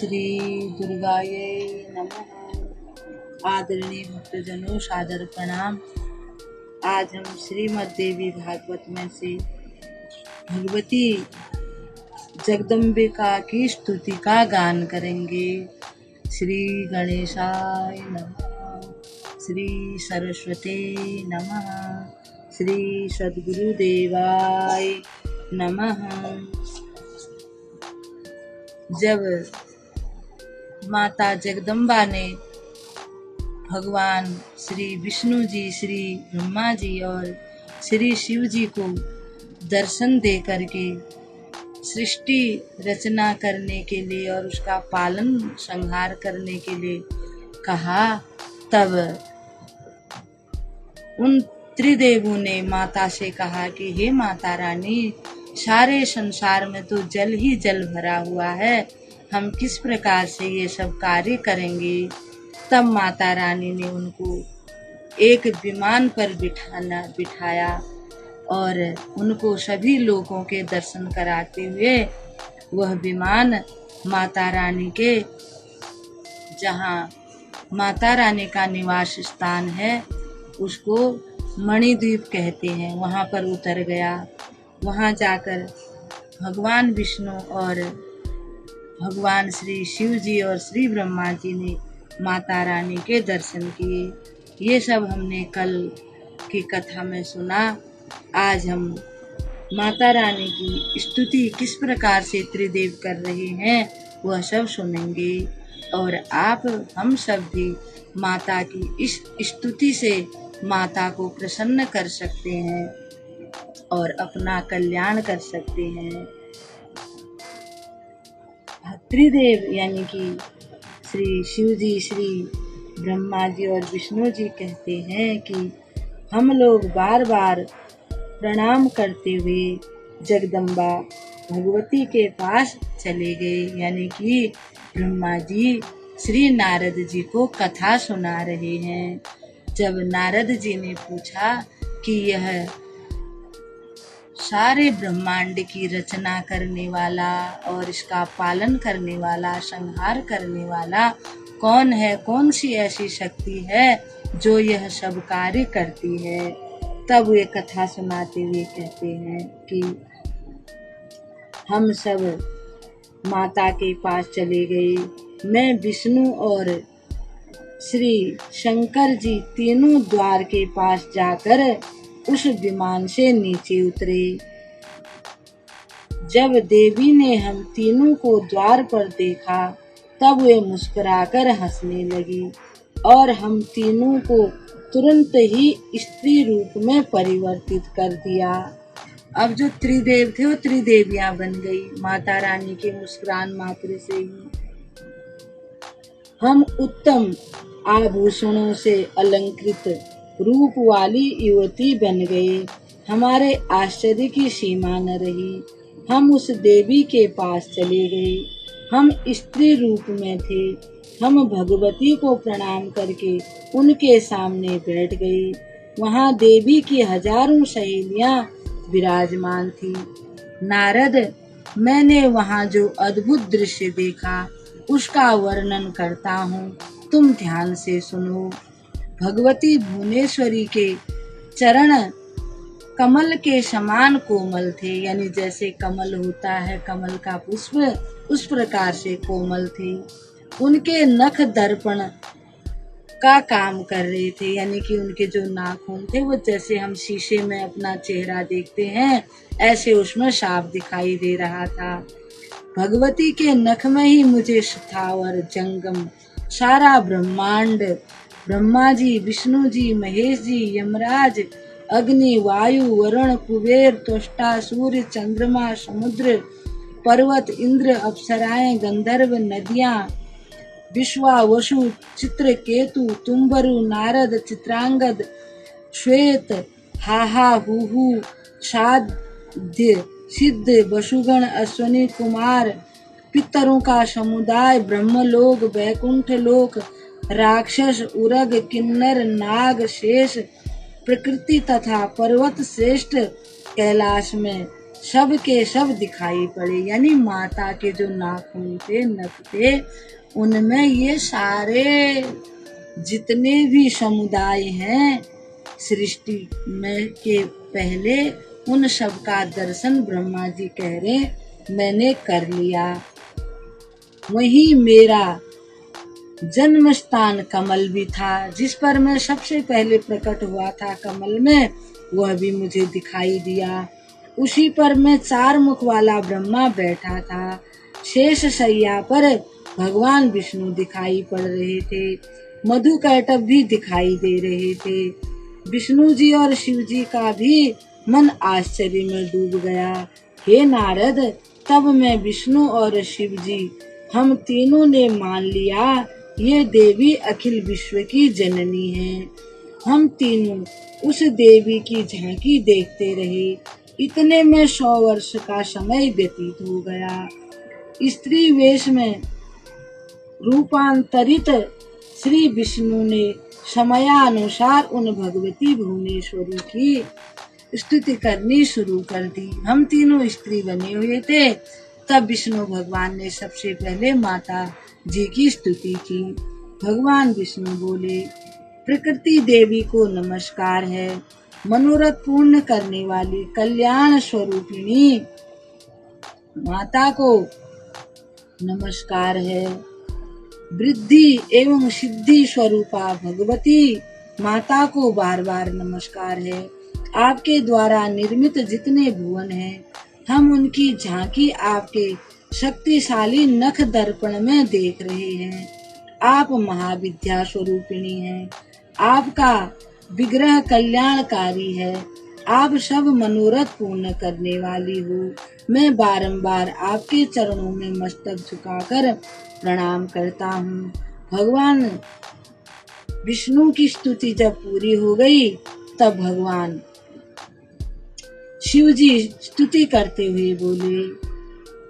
श्री दुर्गाये नमः। आदरणीय भक्तजनों, सादर प्रणाम। आज हम श्रीमद् देवी भागवत में से भगवती जगदम्बिका की स्तुति का गान करेंगे। श्री गणेशाय नमः, श्री सरस्वती नमः, श्री सद्गुरुदेवाय नमः। जब माता जगदम्बा ने भगवान श्री विष्णु जी, श्री ब्रह्मा जी और श्री शिव जी को दर्शन दे करके सृष्टि रचना करने के लिए और उसका पालन संहार करने के लिए कहा, तब उन त्रिदेवों ने माता से कहा कि हे माता रानी, सारे संसार में तो जल ही जल भरा हुआ है, हम किस प्रकार से ये सब कार्य करेंगे। तब माता रानी ने उनको एक विमान पर बिठाया और उनको सभी लोगों के दर्शन कराते हुए वह विमान माता रानी के, जहाँ माता रानी का निवास स्थान है उसको मणिद्वीप कहते हैं, वहाँ पर उतर गया। वहाँ जाकर भगवान विष्णु और भगवान श्री शिव जी और श्री ब्रह्मा जी ने माता रानी के दर्शन किए। ये सब हमने कल की कथा में सुना। आज हम माता रानी की स्तुति किस प्रकार से त्रिदेव कर रहे हैं वह सब सुनेंगे और हम सब भी माता की इस स्तुति से माता को प्रसन्न कर सकते हैं और अपना कल्याण कर सकते हैं। त्रिदेव यानी कि श्री शिव जी, श्री ब्रह्मा जी और विष्णु जी कहते हैं कि हम लोग बार बार प्रणाम करते हुए जगदम्बा भगवती के पास चले गए। यानी कि ब्रह्मा जी श्री नारद जी को कथा सुना रहे हैं। जब नारद जी ने पूछा कि यह सारे ब्रह्मांड की रचना करने वाला और इसका पालन करने वाला, संहार करने वाला कौन है, कौन सी ऐसी शक्ति है जो यह सब कार्य करती है, तब वे कथा सुनाते हुए कहते हैं कि हम सब माता के पास चले गए। मैं विष्णु और श्री शंकर जी तीनों द्वार के पास जाकर उस विमान से नीचे उतरे। जब देवी ने हम तीनों को द्वार पर देखा तब वे मुस्कुराकर हंसने लगी और हम तीनों को तुरंत ही स्त्री रूप में परिवर्तित कर दिया। अब जो त्रिदेव थे वो त्रिदेवियां बन गई माता रानी के मुस्कुरान मात्र से ही। हम उत्तम आभूषणों से अलंकृत रूप वाली युवती बन गए। हमारे आश्चर्य की सीमा न रही। हम उस देवी के पास चले गए। हम स्त्री रूप में थे। हम भगवती को प्रणाम करके उनके सामने बैठ गए। वहाँ देवी की हजारों सहेलियां विराजमान थी। नारद, मैंने वहाँ जो अद्भुत दृश्य देखा उसका वर्णन करता हूँ, तुम ध्यान से सुनो। भगवती भुवनेश्वरी के चरण कमल के समान कोमल थे। यानी जैसे कमल होता है, कमल का पुष्प, उस प्रकार से कोमल थे। उनके नख दर्पण का काम कर रहे थे। यानी कि उनके जो नाखून थे वो जैसे हम शीशे में अपना चेहरा देखते हैं ऐसे उसमें साफ दिखाई दे रहा था। भगवती के नख में ही मुझे स्थावर जंगम सारा ब्रह्मांड, ब्रह्मा जी, विष्णु जी, महेश जी, यमराज, अग्नि, वायु, वरुण, कुबेर, त्वष्टा, सूर्य, चंद्रमा, समुद्र, पर्वत, इंद्र, अप्सराएं, गंधर्व, नदियां, विश्वा, वसु, चित्रकेतु, तुम्बरु, नारद, चित्रांगद, श्वेत, हाहा, हुहु, साध्य, सिद्ध, वसुगण, अश्वनी कुमार, पितरों का समुदाय, ब्रह्मलोक, वैकुंठ लोक, राक्षस, उरग, किन्नर, नाग, शेष, प्रकृति तथा पर्वत श्रेष्ठ कैलाश में सब के सब दिखाई पड़े। यानी माता के जो नाखून थे, नख थे, उनमें ये सारे जितने भी समुदाय हैं सृष्टि में के पहले, उन सब का दर्शन ब्रह्मा जी कह रहे मैंने कर लिया। वही मेरा जन्म स्थान कमल भी था, जिस पर मैं सबसे पहले प्रकट हुआ था कमल में, वह भी मुझे दिखाई दिया। उसी पर मैं 4 मुख वाला ब्रह्मा बैठा था। शेष शैया पर भगवान विष्णु दिखाई पड़ रहे थे। मधु कैटभ भी दिखाई दे रहे थे। विष्णु जी और शिव जी का भी मन आश्चर्य में डूब गया। हे नारद, तब मैं विष्णु और शिव जी हम तीनों ने मान लिया ये देवी अखिल विश्व की जननी है। हम तीनों उस देवी की झांकी देखते रहे। इतने में 100 वर्ष का समय व्यतीत हो गया। स्त्री वेश में रूपांतरित श्री विष्णु ने समयानुसार उन भगवती भुवनेश्वरी की स्तुति करनी शुरू कर दी। हम तीनों स्त्री बने हुए थे। तब विष्णु भगवान ने सबसे पहले माता जी की स्तुति की। भगवान विष्णु बोले, प्रकृति देवी को नमस्कार है। मनोरथ पूर्ण करने वाली कल्याण स्वरूपिणी माता को नमस्कार है। वृद्धि एवं सिद्धि स्वरूपा भगवती माता को बार बार नमस्कार है। आपके द्वारा निर्मित जितने भुवन हैं, हम उनकी झांकी आपके शक्तिशाली नख दर्पण में देख रहे हैं। आप महाविद्या स्वरूपिणी हैं। आपका विग्रह कल्याणकारी है। आप सब मनोरथ पूर्ण करने वाली हो। मैं बारंबार आपके चरणों में मस्तक झुकाकर प्रणाम करता हूँ। भगवान विष्णु की स्तुति जब पूरी हो गई, तब भगवान शिव जी स्तुति करते हुए बोले,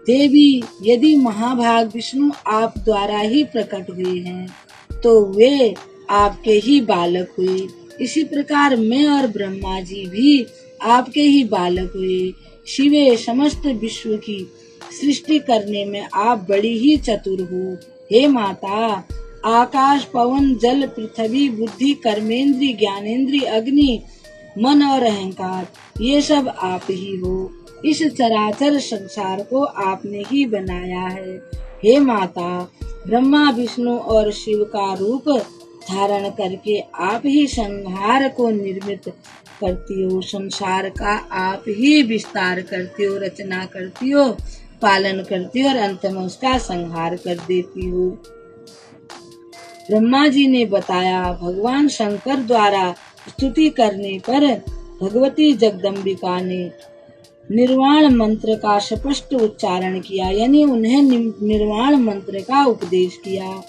देवी, यदि महाभाग विष्णु आप द्वारा ही प्रकट हुए हैं, तो वे आपके ही बालक हुए। इसी प्रकार मैं और ब्रह्मा जी भी आपके ही बालक हुए। शिवे, समस्त विश्व की सृष्टि करने में आप बड़ी ही चतुर हो। हे माता, आकाश, पवन, जल, पृथ्वी, बुद्धि, कर्मेंद्री, ज्ञानेंद्री, अग्नि, मन और अहंकार, ये सब आप ही हो। इस चराचर संसार को आपने ही बनाया है। हे माता, ब्रह्मा, विष्णु और शिव का रूप धारण करके आप ही संहार को निर्मित करती हो। संसार का आप ही विस्तार करती हो, रचना करती हो, पालन करती हो और अंत में उसका संहार कर देती हो। ब्रह्मा जी ने बताया, भगवान शंकर द्वारा स्तुति करने पर भगवती जगदम्बिका ने निर्वाण मंत्र का स्पष्ट उच्चारण किया। यानी उन्हें निर्वाण मंत्र का उपदेश किया,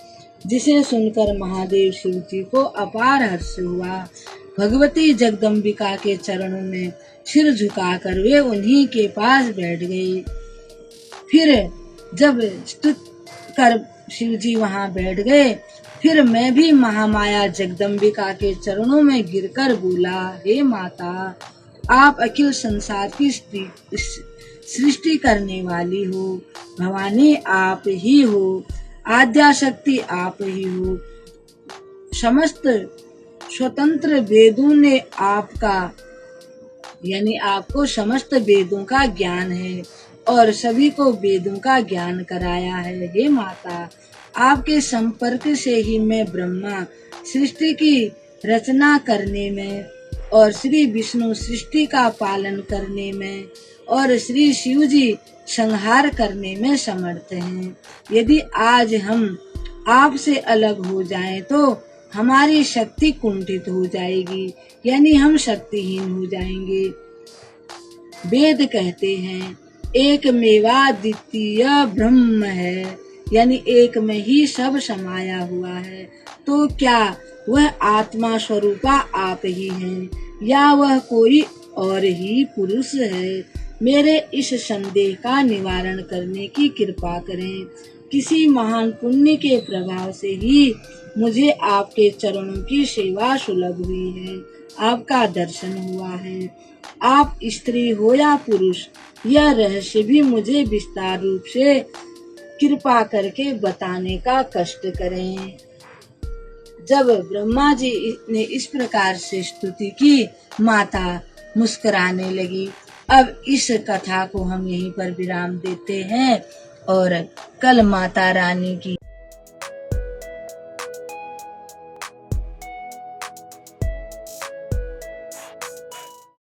जिसे सुनकर महादेव शिव जी को अपार हर्ष हुआ। भगवती जगदम्बिका के चरणों में सिर झुकाकर वे उन्हीं के पास बैठ गए। फिर जब स्तुत कर शिव जी वहाँ बैठ गए, फिर मैं भी महामाया जगदम्बिका के चरणों में गिरकर बोला, हे माता, आप अखिल संसार की सृष्टि करने वाली हो। भवानी आप ही हो। आद्या शक्ति आप ही हो। समस्त स्वतंत्र वेदों ने आपका यानी आपको समस्त वेदों का ज्ञान है और सभी को वेदों का ज्ञान कराया है। हे माता, आपके संपर्क से ही मैं ब्रह्मा सृष्टि की रचना करने में और श्री विष्णु सृष्टि का पालन करने में और श्री शिव जी संहार करने में समर्थ हैं। यदि आज हम आपसे अलग हो जाएं, तो हमारी शक्ति कुंठित हो जाएगी, यानी हम शक्तिहीन हो जाएंगे। वेद कहते हैं, एक मेवा द्वितीय ब्रह्म है, यानी एक में ही सब समाया हुआ है। तो क्या वह आत्मा स्वरूपा आप ही हैं या वह कोई और ही पुरुष है? मेरे इस संदेह का निवारण करने की कृपा करें। किसी महान पुण्य के प्रभाव से ही मुझे आपके चरणों की सेवा सुलभ हुई है। आपका दर्शन हुआ है। आप स्त्री हो या पुरुष, यह रहस्य भी मुझे विस्तार रूप से कृपा करके बताने का कष्ट करें। जब ब्रह्मा जी ने इस प्रकार से स्तुति की, माता मुस्कुराने लगी। अब इस कथा को हम यहीं पर विराम देते हैं और कल माता रानी की